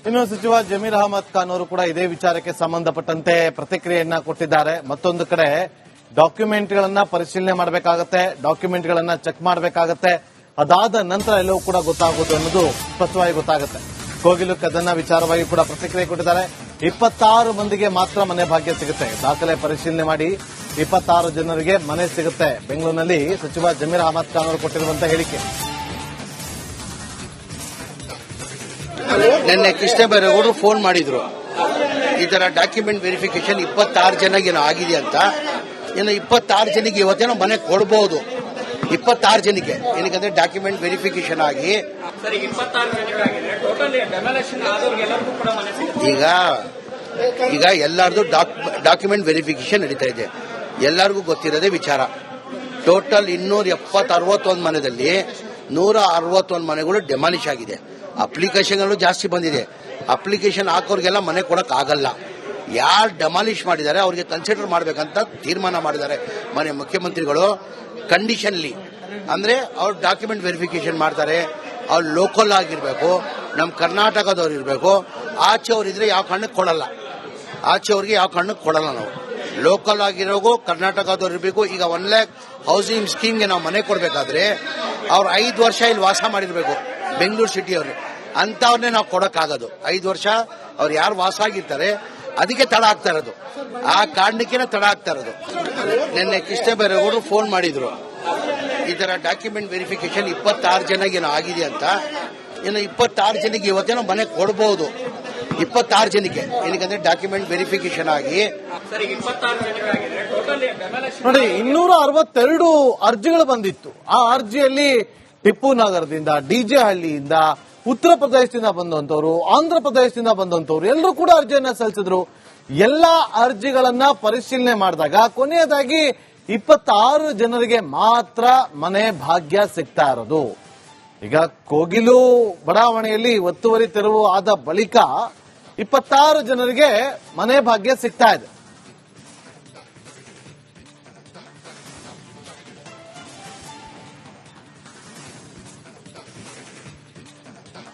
ಇನ್ನು ಸಚಿವ ಜಮೀರ್ ಅಹಮದ್ ಖಾನ್ ಅವರು ಕೂಡ ಇದೇ ವಿಚಾರಕ್ಕೆ ಸಂಬಂಧಪಟ್ಟಂತೆ ಪ್ರತಿಕ್ರಿಯೆಯನ್ನ ಕೊಟ್ಟಿದ್ದಾರೆ. ಮತ್ತೊಂದು ಕಡೆ ಡಾಕ್ಯುಮೆಂಟ್ಗಳನ್ನ ಪರಿಶೀಲನೆ ಮಾಡಬೇಕಾಗತ್ತೆ, ಡಾಕ್ಯುಮೆಂಟ್ಗಳನ್ನ ಚೆಕ್ ಮಾಡಬೇಕಾಗತ್ತೆ. ಅದಾದ ನಂತರ ಎಲ್ಲವೂ ಕೂಡ ಗೊತ್ತಾಗೋದು ಅನ್ನೋದು ಸ್ಪಷ್ಟವಾಗಿ ಗೊತ್ತಾಗುತ್ತೆ. ಕೋಗಿಲು ಕದನ ವಿಚಾರವಾಗಿ ಕೂಡ ಪ್ರತಿಕ್ರಿಯೆ ಕೊಟ್ಟಿದ್ದಾರೆ. 26 ಮಂದಿಗೆ ಮಾತ್ರ ಮನೆ ಭಾಗ್ಯ ಸಿಗುತ್ತೆ. ದಾಖಲೆ ಪರಿಶೀಲನೆ ಮಾಡಿ 26 ಜನರಿಗೆ ಮನೆ ಸಿಗುತ್ತೆ. ಬೆಂಗಳೂರಿನಲ್ಲಿ ಸಚಿವ ಜಮೀರ್ ಅಹಮದ್ ಖಾನ್ ಅವರು ಕೊಟ್ಟಿರುವಂತಹ ಹೇಳಿಕೆ. ನಿನ್ನೆ ಕೃಷ್ಣ ಬೈರೇಗೌಡರು ಫೋನ್ ಮಾಡಿದ್ರು, ಈ ತರ ಡಾಕ್ಯುಮೆಂಟ್ ವೆರಿಫಿಕೇಶನ್ 26 ಜನಗೆ ಆಗಿದೆ ಅಂತ. ಇನ್ನು 26 ಜನಕ್ಕೆ ಇವತ್ತೇನೋ ಮನೆ ಕೊಡಬಹುದು. 26 ಜನಕ್ಕೆ ಏನಕ್ಕಂದ್ರೆ ಡಾಕ್ಯುಮೆಂಟ್ ವೆರಿಫಿಕೇಶನ್ ಆಗಿ ಈಗ ಎಲ್ಲರದು ಡಾಕ್ಯುಮೆಂಟ್ ವೆರಿಫಿಕೇಶನ್ ನಡೀತಾ ಇದೆ. ಎಲ್ಲರಿಗೂ ಗೊತ್ತಿರೋದೇ ವಿಚಾರ. ಟೋಟಲ್ 261 ಮನೆಯಲ್ಲಿ 161 ಮನೆಗಳು ಡೆಮಾಲಿಷ್ ಆಗಿದೆ. ಅಪ್ಲಿಕೇಶನ್ಗಳು ಜಾಸ್ತಿ ಬಂದಿದೆ. ಅಪ್ಲಿಕೇಶನ್ ಹಾಕೋರಿಗೆಲ್ಲ ಮನೆ ಕೊಡಕ್ ಆಗಲ್ಲ. ಯಾರು ಡೆಮಾಲಿಷ್ ಮಾಡಿದ್ದಾರೆ ಅವ್ರಿಗೆ ಕನ್ಸಿಡರ್ ಮಾಡಬೇಕಂತ ತೀರ್ಮಾನ ಮಾಡಿದ್ದಾರೆ ಮನೆ ಮುಖ್ಯಮಂತ್ರಿಗಳು. ಕಂಡೀಷನ್ಲಿ ಅಂದ್ರೆ ಅವ್ರು ಡಾಕ್ಯುಮೆಂಟ್ ವೆರಿಫಿಕೇಶನ್ ಮಾಡ್ತಾರೆ. ಅವ್ರು ಲೋಕಲ್ ಆಗಿರ್ಬೇಕು, ನಮ್ಮ ಕರ್ನಾಟಕದವ್ರು ಇರಬೇಕು. ಆಚೆ ಅವ್ರಿದ್ರೆ ಯಾವ ಕಾರಣಕ್ಕೆ ಕೊಡಲ್ಲ. ಆಚೆ ಅವ್ರಿಗೆ ಯಾವ ಕಾರಣಕ್ಕೆ ಕೊಡಲ್ಲ. ನಾವು ಲೋಕಲ್ ಆಗಿರೋಗು ಕರ್ನಾಟಕದವ್ರು ಇರಬೇಕು. ಈಗ 1 lakh ಹೌಸಿಂಗ್ ಸ್ಕೀಮ್ಗೆ ನಾವು ಮನೆ ಕೊಡಬೇಕಾದ್ರೆ ಅವ್ರು 5 ವರ್ಷ ಇಲ್ಲಿ ವಾಸ ಮಾಡಿರ್ಬೇಕು, ಬೆಂಗಳೂರು ಸಿಟಿಯವರು. ಅಂತವ್ರನ್ನೇ ನಾವು ಕೊಡಕ್ಕಾಗೋದು. 5 ವರ್ಷ ಅವ್ರು ಯಾರು ವಾಸ ಆಗಿರ್ತಾರೆ ಅದಕ್ಕೆ ತಡ ಆಗ್ತಾ ಇರೋದು. ಆ ಕಾರಣಕ್ಕೆ ತಡ ಆಗ್ತಾ ಇರೋದು. ನಿನ್ನೆ ಕೃಷ್ಣ ಬೈರೇಗೌಡರು ಫೋನ್ ಮಾಡಿದ್ರು, ಈ ತರ ಡಾಕ್ಯುಮೆಂಟ್ ವೆರಿಫಿಕೇಶನ್ 26 ಜನಗೆ ಆಗಿದೆ ಅಂತ. ಇನ್ನು 26 ಜನಕ್ಕೆ ಇವತ್ತೇನೋ ಮನೆ ಕೊಡಬಹುದು. 26 ಜನಕ್ಕೆ ಏನಕ್ಕಂದ್ರೆ ಡಾಕ್ಯುಮೆಂಟ್ ವೆರಿಫಿಕೇಶನ್ ಆಗಿ ನೋಡಿ 262 ಅರ್ಜಿಗಳು ಬಂದಿತ್ತು. ಆ ಅರ್ಜಿಯಲ್ಲಿ ಟಿಪ್ಪು ನಗರದಿಂದ, ಡಿಜೆ ಹಳ್ಳಿಯಿಂದ, ಉತ್ತರ ಪ್ರದೇಶದಿಂದ ಬಂದಂತವರು, ಆಂಧ್ರ ಪ್ರದೇಶದಿಂದ ಬಂದಂತವರು ಎಲ್ಲರೂ ಕೂಡ ಅರ್ಜಿಯನ್ನ ಸಲ್ಲಿಸಿದ್ರು. ಎಲ್ಲಾ ಅರ್ಜಿಗಳನ್ನ ಪರಿಶೀಲನೆ ಮಾಡಿದಾಗ ಕೊನೆಯದಾಗಿ 26 ಜನರಿಗೆ ಮಾತ್ರ ಮನೆ ಭಾಗ್ಯ ಸಿಗ್ತಾ ಇರೋದು. ಈಗ ಕೋಗಿಲು ಬಡಾವಣೆಯಲ್ಲಿ ಒತ್ತುವರಿ ತೆರವು ಆದ ಬಳಿಕ 26 ಜನರಿಗೆ ಮನೆ ಭಾಗ್ಯ ಸಿಗ್ತಾ ಇದೆ.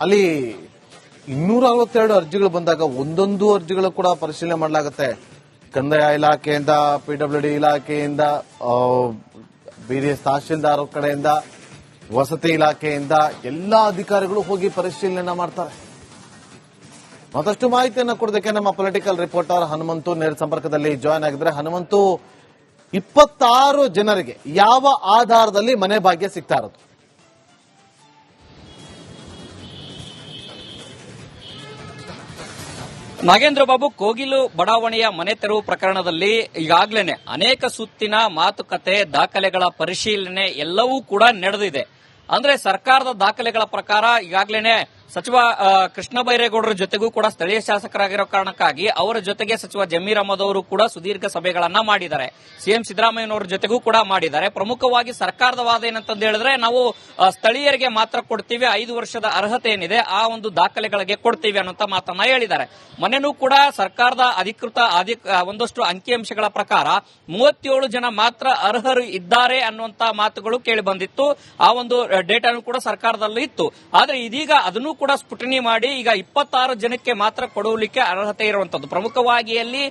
ಅಲ್ಲಿ 262 ಅರ್ಜಿಗಳು ಬಂದಾಗ ಒಂದೊಂದು ಅರ್ಜಿಗಳು ಕೂಡ ಪರಿಶೀಲನೆ ಮಾಡಲಾಗುತ್ತೆ. ಕಂದಾಯ ಇಲಾಖೆಯಿಂದ, ಪಿಡಬ್ಲ್ಯೂಡಿ ಇಲಾಖೆಯಿಂದ, ಬಿಡಿಎಸ್ ತಹಶೀಲ್ದಾರ್ ಕಡೆಯಿಂದ, ವಸತಿ ಇಲಾಖೆಯಿಂದ ಎಲ್ಲಾ ಅಧಿಕಾರಿಗಳು ಹೋಗಿ ಪರಿಶೀಲನೆ ಮಾಡ್ತಾರೆ. ಮತ್ತಷ್ಟು ಮಾಹಿತಿಯನ್ನು ಕೊಡೋದಕ್ಕೆ ನಮ್ಮ ಪೊಲಿಟಿಕಲ್ ರಿಪೋರ್ಟರ್ ಹನುಮಂತು ನೇರ ಸಂಪರ್ಕದಲ್ಲಿ ಜಾಯ್ನ್ ಆಗಿದ್ದಾರೆ. ಹನುಮಂತು, 26 ಜನರಿಗೆ ಯಾವ ಆಧಾರದಲ್ಲಿ ಮನೆ ಭಾಗ್ಯ ಸಿಗ್ತಾ ಇರೋದು? ನಾಗೇಂದ್ರ ಬಾಬು, ಕೋಗಿಲು ಬಡಾವಣೆಯ ಮನೆ ತೆರವು ಪ್ರಕರಣದಲ್ಲಿ ಈಗಾಗಲೇ ಅನೇಕ ಸುತ್ತಿನ ಮಾತುಕತೆ, ದಾಖಲೆಗಳ ಪರಿಶೀಲನೆ ಎಲ್ಲವೂ ಕೂಡ ನಡೆದಿದೆ. ಅಂದ್ರೆ ಸರ್ಕಾರದ ದಾಖಲೆಗಳ ಪ್ರಕಾರ ಈಗಾಗಲೇ ಸಚಿವ ಕೃಷ್ಣ ಬೈರೇಗೌಡರ ಜೊತೆಗೂ ಕೂಡ ಸ್ಥಳೀಯ ಶಾಸಕರಾಗಿರೋ ಕಾರಣಕ್ಕಾಗಿ ಅವರ ಜೊತೆಗೆ ಸಚಿವ ಜಮೀರ್ ಅಹಮದ್ ಅವರು ಕೂಡ ಸುದೀರ್ಘ ಸಭೆಗಳನ್ನ ಮಾಡಿದ್ದಾರೆ. ಸಿಎಂ ಸಿದ್ದರಾಮಯ್ಯನವರ ಜೊತೆಗೂ ಕೂಡ ಮಾಡಿದ್ದಾರೆ. ಪ್ರಮುಖವಾಗಿ ಸರ್ಕಾರದ ವಾದ ಏನಂತಂದು ಹೇಳಿದ್ರೆ, ನಾವು ಸ್ಥಳೀಯರಿಗೆ ಮಾತ್ರ ಕೊಡ್ತೀವಿ, 5 ವರ್ಷದ ಅರ್ಹತೆ ಏನಿದೆ ಆ ಒಂದು ದಾಖಲೆಗಳಿಗೆ ಕೊಡ್ತೀವಿ ಅನ್ನೋಂತ ಮಾತನ್ನ ಹೇಳಿದ್ದಾರೆ. ಮೊನ್ನೆನೂ ಕೂಡ ಸರ್ಕಾರದ ಅಧಿಕೃತ ಒಂದಷ್ಟು ಅಂಕಿಅಂಶಗಳ ಪ್ರಕಾರ 37 ಜನ ಮಾತ್ರ ಅರ್ಹರು ಇದ್ದಾರೆ ಅನ್ನುವಂತ ಮಾತುಗಳು ಕೇಳಿ ಬಂದಿತ್ತು. ಆ ಒಂದು ಡೇಟಾನು ಕೂಡ ಸರ್ಕಾರದಲ್ಲಿ ಇತ್ತು. ಆದ್ರೆ ಇದೀಗ ಅದನ್ನು ಕೂಡ ಸ್ಫುಟನೆ ಮಾಡಿ ಈಗ 26 ಜನಕ್ಕೆ ಮಾತ್ರ ಕೊಡಲಿಕ್ಕೆ ಅರ್ಹತೆ ಇರುವಂತದ್ದು. ಪ್ರಮುಖವಾಗಿ ಅಲ್ಲಿ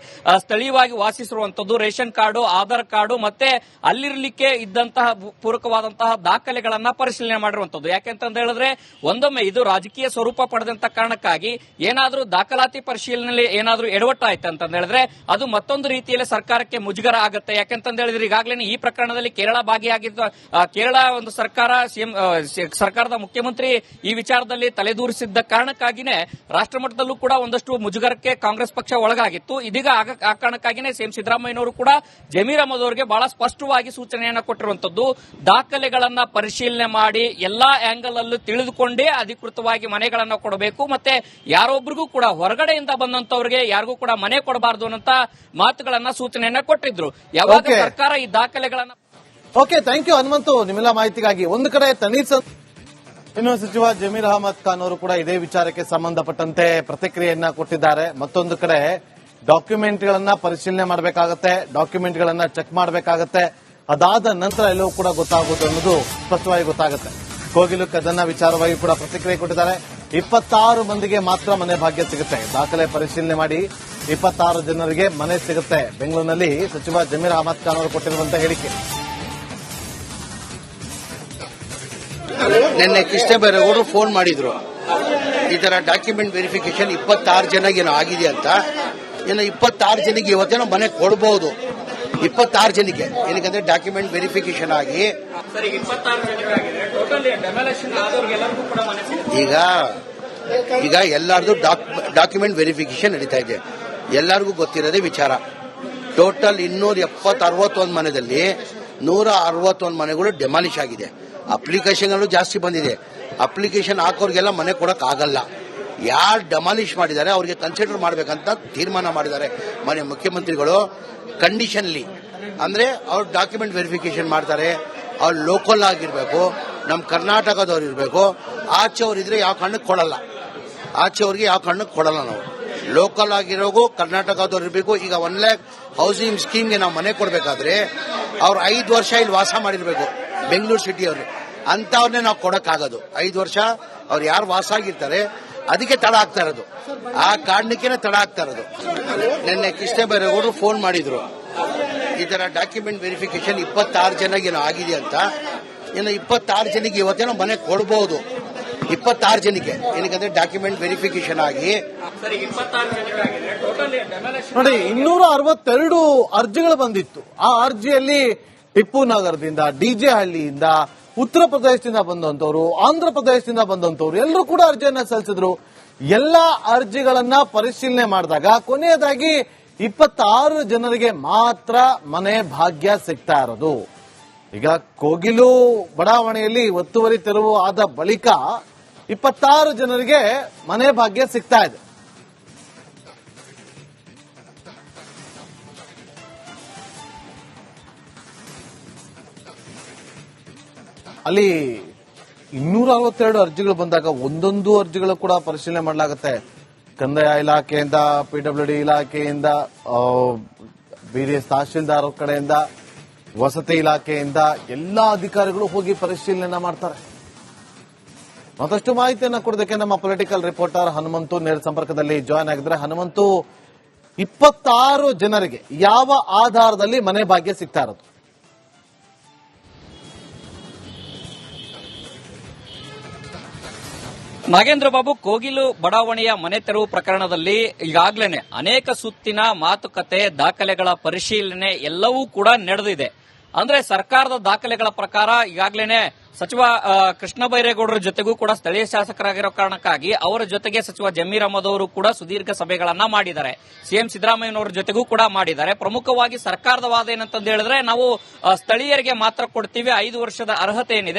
ಸ್ಥಳೀಯವಾಗಿ ವಾಸಿಸಿರುವಂತದ್ದು, ರೇಷನ್ ಕಾರ್ಡು, ಆಧಾರ್ ಕಾರ್ಡು ಮತ್ತೆ ಅಲ್ಲಿರಲಿಕ್ಕೆ ಇದ್ದಂತಹ ಪೂರಕವಾದಂತಹ ದಾಖಲೆಗಳನ್ನ ಪರಿಶೀಲನೆ ಮಾಡಿರುವಂತದ್ದು. ಯಾಕೆಂತ ಹೇಳಿದ್ರೆ ಒಂದೊಮ್ಮೆ ಇದು ರಾಜಕೀಯ ಸ್ವರೂಪ ಪಡೆದಂತ ಕಾರಣಕ್ಕಾಗಿ ಏನಾದ್ರೂ ದಾಖಲಾತಿ ಪರಿಶೀಲನೆಯಲ್ಲಿ ಏನಾದ್ರೂ ಎಡವಟ್ಟಾಯ್ತು ಅಂತ ಹೇಳಿದ್ರೆ ಅದು ಮತ್ತೊಂದು ರೀತಿಯಲ್ಲಿ ಸರ್ಕಾರಕ್ಕೆ ಮುಜುಗರ ಆಗುತ್ತೆ. ಯಾಕೆಂತ ಹೇಳಿದ್ರೆ ಈಗಾಗಲೇ ಈ ಪ್ರಕರಣದಲ್ಲಿ ಕೇರಳ ಭಾಗಿಯಾಗಿದ್ದ ಕೇರಳ ಒಂದು ಸರ್ಕಾರ, ಸರ್ಕಾರದ ಮುಖ್ಯಮಂತ್ರಿ ಈ ವಿಚಾರದಲ್ಲಿ ತಲೆದೂರಿಸಿದ್ದ ಕಾರಣಕ್ಕಾಗಿನೇ ರಾಷ್ಟ್ರ ಮಟ್ಟದಲ್ಲೂ ಕೂಡ ಒಂದಷ್ಟು ಮುಜುಗರಕ್ಕೆ ಕಾಂಗ್ರೆಸ್ ಪಕ್ಷ ಒಳಗಾಗಿತ್ತು. ಇದೀಗ ಆ ಕಾರಣಕ್ಕಾಗಿನೇ ಸಿಎಂ ಸಿದ್ದರಾಮಯ್ಯನವರು ಕೂಡ ಜಮೀರ್ ಅಹಮದ್ ಅವರಿಗೆ ಬಹಳ ಸ್ಪಷ್ಟವಾಗಿ ಸೂಚನೆಯನ್ನು ಕೊಟ್ಟಿರುವಂತದ್ದು. ದಾಖಲೆಗಳನ್ನ ಪರಿಶೀಲನೆ ಮಾಡಿ ಎಲ್ಲಾ ಆಂಗಲ್ ಅಲ್ಲೂ ತಿಳಿದುಕೊಂಡೇ ಅಧಿಕೃತವಾಗಿ ಮನೆಗಳನ್ನ ಕೊಡಬೇಕು. ಮತ್ತೆ ಯಾರೊಬ್ಬರಿಗೂ ಕೂಡ ಹೊರಗಡೆಯಿಂದ ಬಂದಂತವರಿಗೆ ಯಾರಿಗೂ ಕೂಡ ಮನೆ ಕೊಡಬಾರದು ಅನ್ನೋ ಮಾತುಗಳನ್ನ ಸೂಚನೆಯನ್ನ ಕೊಟ್ಟಿದ್ರು. ಯಾವಾಗ ಸರ್ಕಾರ ಈ ದಾಖಲೆಗಳನ್ನ ಓಕೆ, ಥ್ಯಾಂಕ್ ಯು ಹನುಮಂತು ನಿಮ್ಮೆಲ್ಲ ಮಾಹಿತಿಗಾಗಿ. ಒಂದು ಕಡೆ ಇನ್ನು ಸಚಿವ ಜಮೀರ್ ಅಹಮದ್ ಖಾನ್ ಅವರು ಕೂಡ ಇದೇ ವಿಚಾರಕ್ಕೆ ಸಂಬಂಧಪಟ್ಟಂತೆ ಪ್ರತಿಕ್ರಿಯೆಯನ್ನ ಕೊಟ್ಟಿದ್ದಾರೆ. ಮತ್ತೊಂದು ಕಡೆ ಡಾಕ್ಯುಮೆಂಟ್ಗಳನ್ನ ಪರಿಶೀಲನೆ ಮಾಡಬೇಕಾಗತ್ತೆ, ಡಾಕ್ಯುಮೆಂಟ್ಗಳನ್ನ ಚೆಕ್ ಮಾಡಬೇಕಾಗತ್ತೆ. ಅದಾದ ನಂತರ ಎಲ್ಲವೂ ಕೂಡ ಗೊತ್ತಾಗೋದು ಅನ್ನೋದು ಸ್ಪಷ್ಟವಾಗಿ ಗೊತ್ತಾಗುತ್ತೆ. ಕೋಗಿಲು ಕದನ ವಿಚಾರವಾಗಿ ಕೂಡ ಪ್ರತಿಕ್ರಿಯೆ ಕೊಟ್ಟಿದ್ದಾರೆ. 26 ಮಂದಿಗೆ ಮಾತ್ರ ಮನೆ ಭಾಗ್ಯ ಸಿಗುತ್ತೆ. ದಾಖಲೆ ಪರಿಶೀಲನೆ ಮಾಡಿ 26 ಜನರಿಗೆ ಮನೆ ಸಿಗುತ್ತೆ. ಬೆಂಗಳೂರಿನಲ್ಲಿ ಸಚಿವ ಜಮೀರ್ ಅಹಮದ್ ಖಾನ್ ಅವರು ಕೊಟ್ಟಿರುವಂತಹ ಹೇಳಿಕೆ. ನಿನ್ನೆ ಕೃಷ್ಣ ಬೈರೇಗೌಡರು ಫೋನ್ ಮಾಡಿದ್ರು, ಈ ತರ ಡಾಕ್ಯುಮೆಂಟ್ ವೆರಿಫಿಕೇಶನ್ 26 ಜನಕ್ಕೆ ಏನೋ ಆಗಿದೆ ಅಂತ. ಇನ್ನು 26 ಜನಕ್ಕೆ ಇವತ್ತೇನೋ ಮನೆ ಕೊಡಬಹುದು. 26 ಜನಕ್ಕೆ ಏನಕ್ಕಂದ್ರೆ ಡಾಕ್ಯುಮೆಂಟ್ ವೆರಿಫಿಕೇಶನ್ ಆಗಿ ಈಗ ಎಲ್ಲಾರ್ದು ಡಾಕ್ಯುಮೆಂಟ್ ವೆರಿಫಿಕೇಶನ್ ನಡೀತಾ ಇದೆ. ಎಲ್ಲರಿಗೂ ಗೊತ್ತಿರೋದೇ ವಿಚಾರ. ಟೋಟಲ್ 261 ಮನೆಯಲ್ಲಿ 161 ಮನೆಗಳು ಡೆಮಾಲಿಷ್ ಆಗಿದೆ. ಅಪ್ಲಿಕೇಶನ್ ಜಾಸ್ತಿ ಬಂದಿದೆ. ಅಪ್ಲಿಕೇಶನ್ ಹಾಕೋರಿಗೆಲ್ಲ ಮನೆ ಕೊಡಕ್ ಆಗಲ್ಲ. ಯಾರು ಡೆಮಾಲಿಷ್ ಮಾಡಿದ್ದಾರೆ ಅವ್ರಿಗೆ ಕನ್ಸಿಡರ್ ಮಾಡಬೇಕಂತ ತೀರ್ಮಾನ ಮಾಡಿದ್ದಾರೆ ಮನೆ ಮುಖ್ಯಮಂತ್ರಿಗಳು. ಕಂಡೀಷನ್ಲಿ ಅಂದ್ರೆ ಅವ್ರು ಡಾಕ್ಯುಮೆಂಟ್ ವೆರಿಫಿಕೇಶನ್ ಮಾಡ್ತಾರೆ. ಅವ್ರು ಲೋಕಲ್ ಆಗಿರ್ಬೇಕು, ನಮ್ಮ ಕರ್ನಾಟಕದವ್ರು ಇರಬೇಕು. ಆಚೆಯವ್ರು ಇದ್ರೆ ಯಾವ ಕಾರಣಕ್ಕೆ ಕೊಡಲ್ಲ. ಆಚೆಯವ್ರಿಗೆ ಯಾವ ಕಾರಣಕ್ಕೆ ಕೊಡಲ್ಲ. ನಾವು ಲೋಕಲ್ ಆಗಿರೋಗು ಕರ್ನಾಟಕದವ್ರು ಇರಬೇಕು. ಈಗ 1 ಲ್ಯಾಕ್ ಹೌಸಿಂಗ್ ಸ್ಕೀಮ್ಗೆ ನಾವು ಮನೆ ಕೊಡಬೇಕಾದ್ರೆ ಅವ್ರು 5 ವರ್ಷ ಇಲ್ಲಿ ವಾಸ ಮಾಡಿರ್ಬೇಕು ಬೆಂಗಳೂರು ಸಿಟಿಯವರು. ಅಂತವ್ರನ್ನೇ ನಾವು ಕೊಡಕ್ಕಾಗೋದು. 5 ವರ್ಷ ಅವ್ರು ಯಾರು ವಾಸ ಆಗಿರ್ತಾರೆ ಅದಕ್ಕೆ ತಡ ಆಗ್ತಾ ಇರೋದು. ಆ ಕಾರಣಕ್ಕೆ ತಡ ಆಗ್ತಾ ಇರೋದು. ನಿನ್ನೆ ಕೃಷ್ಣ ಬೈರೇಗೌಡರು ಫೋನ್ ಮಾಡಿದ್ರು, ಈ ತರ ಡಾಕ್ಯುಮೆಂಟ್ ವೆರಿಫಿಕೇಶನ್ 26 ಜನಕ್ಕೆ ಏನೋ ಆಗಿದೆ ಅಂತ. ಇನ್ನು 26 ಜನಕ್ಕೆ ಇವತ್ತೇನೋ ಮನೆ ಕೊಡಬಹುದು. 26 ಜನಕ್ಕೆ ಏನಕ್ಕಂದ್ರೆ ಡಾಕ್ಯುಮೆಂಟ್ ವೆರಿಫಿಕೇಶನ್ ಆಗಿ ನೋಡಿ 262 ಅರ್ಜಿಗಳು ಬಂದಿತ್ತು. ಆ ಅರ್ಜಿಯಲ್ಲಿ ಟಿಪ್ಪು ನಗರದಿಂದ, ಡಿಜೆ ಹಳ್ಳಿಯಿಂದ, ಉತ್ತರ ಪ್ರದೇಶದಿಂದ ಬಂದಂತವರು, ಆಂಧ್ರ ಪ್ರದೇಶದಿಂದ ಬಂದಂತವರು ಎಲ್ಲರೂ ಕೂಡ ಅರ್ಜಿಯನ್ನ ಸಲ್ಲಿಸಿದ್ರು. ಎಲ್ಲಾ ಅರ್ಜಿಗಳನ್ನ ಪರಿಶೀಲನೆ ಮಾಡಿದಾಗ ಕೊನೆಯದಾಗಿ 26 ಜನರಿಗೆ ಮಾತ್ರ ಮನೆ ಭಾಗ್ಯ ಸಿಗ್ತಾ ಇರೋದು. ಈಗ ಕೋಗಿಲು ಬಡಾವಣೆಯಲ್ಲಿ ಒತ್ತುವರಿ ತೆರವು ಆದ ಬಳಿಕ 26 ಜನರಿಗೆ ಮನೆ ಭಾಗ್ಯ ಸಿಗ್ತಾ ಇದೆ. ಅಲ್ಲಿ 262 ಅರ್ಜಿಗಳು ಬಂದಾಗ ಒಂದೊಂದು ಅರ್ಜಿಗಳು ಕೂಡ ಪರಿಶೀಲನೆ ಮಾಡಲಾಗುತ್ತೆ. ಕಂದಾಯ ಇಲಾಖೆಯಿಂದ, ಪಿಡಬ್ಲ್ಯೂಡಿ ಇಲಾಖೆಯಿಂದ, ಬಿಡಿಎಸ್ ತಹಶೀಲ್ದಾರ್ ಕಡೆಯಿಂದ, ವಸತಿ ಇಲಾಖೆಯಿಂದ ಎಲ್ಲಾ ಅಧಿಕಾರಿಗಳು ಹೋಗಿ ಪರಿಶೀಲನೆ ಮಾಡ್ತಾರೆ. ಮತ್ತಷ್ಟು ಮಾಹಿತಿಯನ್ನು ಕೊಡೋದಕ್ಕೆ ನಮ್ಮ ಪೊಲಿಟಿಕಲ್ ರಿಪೋರ್ಟರ್ ಹನುಮಂತು ನೇರ ಸಂಪರ್ಕದಲ್ಲಿ ಜಾಯ್ನ್ ಆಗಿದ್ರೆ. ಹನುಮಂತು, 26 ಜನರಿಗೆ ಯಾವ ಆಧಾರದಲ್ಲಿ ಮನೆ ಭಾಗ್ಯ ಸಿಗ್ತಾ ಇರೋದು? ನಾಗೇಂದ್ರ ಬಾಬು, ಕೋಗಿಲು ಬಡಾವಣೆಯ ಮನೆ ತೆರವು ಪ್ರಕರಣದಲ್ಲಿ ಈಗಾಗಲೇ ಅನೇಕ ಸುತ್ತಿನ ಮಾತುಕತೆ, ದಾಖಲೆಗಳ ಪರಿಶೀಲನೆ ಎಲ್ಲವೂ ಕೂಡ ನಡೆದಿದೆ. ಅಂದ್ರೆ ಸರ್ಕಾರದ ದಾಖಲೆಗಳ ಪ್ರಕಾರ ಈಗಾಗಲೇ ಸಚಿವ ಕೃಷ್ಣ ಬೈರೇಗೌಡರ ಜೊತೆಗೂ ಕೂಡ ಸ್ಥಳೀಯ ಶಾಸಕರಾಗಿರೋ ಕಾರಣಕ್ಕಾಗಿ ಅವರ ಜೊತೆಗೆ ಸಚಿವ ಜಮೀರ್ ಅಹಮದ್ ಅವರು ಕೂಡ ಸುದೀರ್ಘ ಸಭೆಗಳನ್ನ ಮಾಡಿದ್ದಾರೆ. ಸಿಎಂ ಸಿದ್ದರಾಮಯ್ಯನವರ ಜೊತೆಗೂ ಕೂಡ ಮಾಡಿದ್ದಾರೆ. ಪ್ರಮುಖವಾಗಿ ಸರ್ಕಾರದ ವಾದ ಏನಂತಂದು ಹೇಳಿದ್ರೆ, ನಾವು ಸ್ಥಳೀಯರಿಗೆ ಮಾತ್ರ ಕೊಡ್ತೀವಿ, 5 ವರ್ಷದ ಅರ್ಹತೆ ಏನಿದೆ